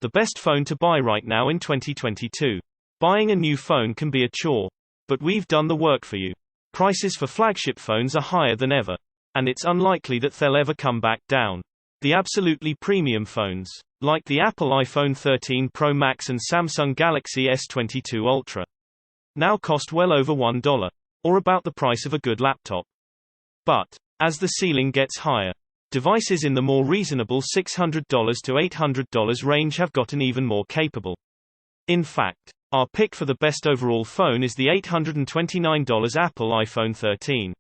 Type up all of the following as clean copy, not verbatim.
The best phone to buy right now in 2022. Buying a new phone can be a chore. But we've done the work for you. Prices for flagship phones are higher than ever. And it's unlikely that they'll ever come back down. The absolutely premium phones, like the Apple iPhone 13 Pro Max and Samsung Galaxy S22 Ultra, now cost well over $1, or about the price of a good laptop. But, as the ceiling gets higher, devices in the more reasonable $600 to $800 range have gotten even more capable. In fact, our pick for the best overall phone is the $829 Apple iPhone 13.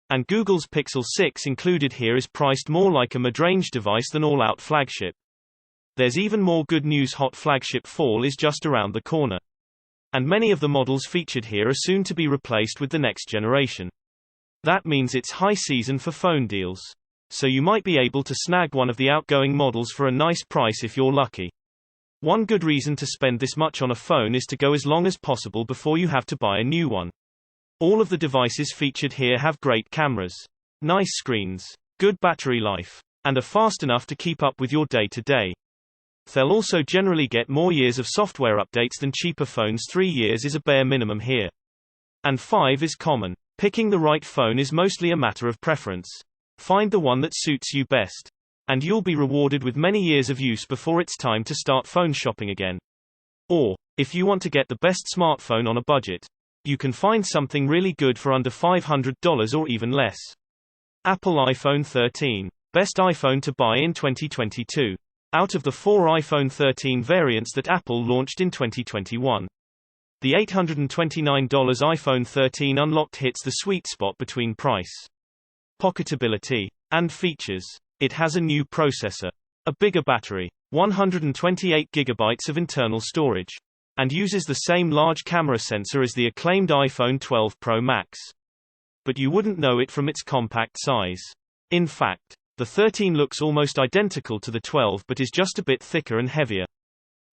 And Google's Pixel 6 included here is priced more like a mid-range device than all-out flagship. There's even more good news: hot flagship fall is just around the corner. And many of the models featured here are soon to be replaced with the next generation. That means it's high season for phone deals. So you might be able to snag one of the outgoing models for a nice price if you're lucky. One good reason to spend this much on a phone is to go as long as possible before you have to buy a new one. All of the devices featured here have great cameras, nice screens, good battery life, and are fast enough to keep up with your day-to-day. They'll also generally get more years of software updates than cheaper phones. 3 years is a bare minimum here. And 5 is common. Picking the right phone is mostly a matter of preference. Find the one that suits you best. And you'll be rewarded with many years of use before it's time to start phone shopping again. Or, if you want to get the best smartphone on a budget, you can find something really good for under $500 or even less. Apple iPhone 13. Best iPhone to buy in 2022. Out of the 4 iPhone 13 variants that Apple launched in 2021, the $829 iPhone 13 unlocked hits the sweet spot between price, pocketability, and features. It has a new processor, a bigger battery, 128 GB of internal storage, and uses the same large camera sensor as the acclaimed iPhone 12 Pro Max. But you wouldn't know it from its compact size. In fact, the 13 looks almost identical to the 12 but is just a bit thicker and heavier,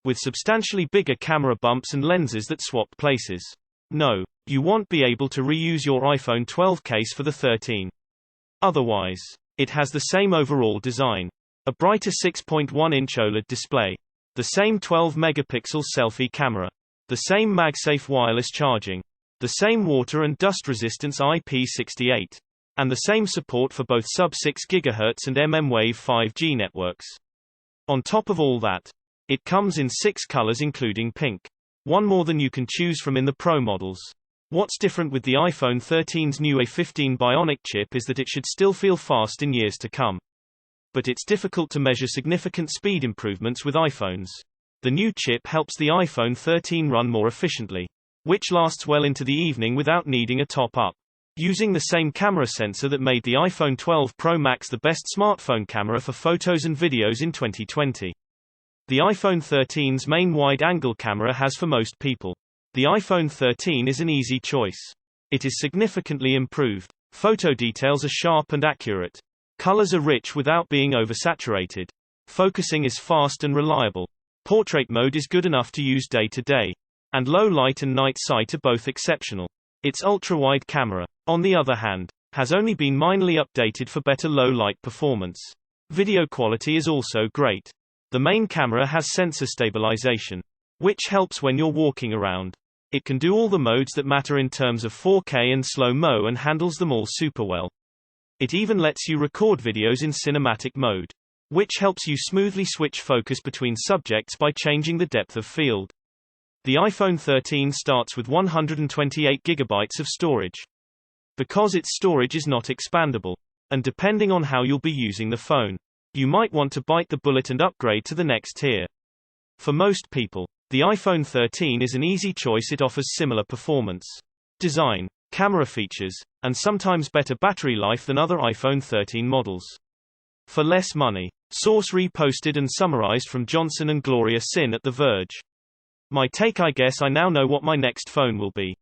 with substantially bigger camera bumps and lenses that swap places. No, you won't be able to reuse your iPhone 12 case for the 13. Otherwise, it has the same overall design. A brighter 6.1-inch OLED display, the same 12-megapixel selfie camera, the same MagSafe wireless charging, the same water and dust resistance IP68, and the same support for both sub-6 GHz and mmWave 5G networks. On top of all that, it comes in 6 colors including pink, one more than you can choose from in the Pro models. What's different with the iPhone 13's new A15 Bionic chip is that it should still feel fast in years to come. But it's difficult to measure significant speed improvements with iPhones. The new chip helps the iPhone 13 run more efficiently, which lasts well into the evening without needing a top-up. Using the same camera sensor that made the iPhone 12 Pro Max the best smartphone camera for photos and videos in 2020. The iPhone 13's main wide-angle camera has for most people. The iPhone 13 is an easy choice. It is significantly improved. Photo details are sharp and accurate. Colors are rich without being oversaturated. Focusing is fast and reliable. Portrait mode is good enough to use day to day. And low light and night sight are both exceptional. Its ultra-wide camera, on the other hand, has only been minorly updated for better low-light performance. Video quality is also great. The main camera has sensor stabilization, which helps when you're walking around. It can do all the modes that matter in terms of 4K and slow-mo and handles them all super well. It even lets you record videos in cinematic mode, which helps you smoothly switch focus between subjects by changing the depth of field. The iPhone 13 starts with 128 GB of storage, because its storage is not expandable, and depending on how you'll be using the phone, you might want to bite the bullet and upgrade to the next tier. For most people, the iPhone 13 is an easy choice. It offers similar performance, design, camera features, and sometimes better battery life than other iPhone 13 models. For less money. Source reposted and summarized from Johnson and Gloria Sin at The Verge. My take: I guess I now know what my next phone will be.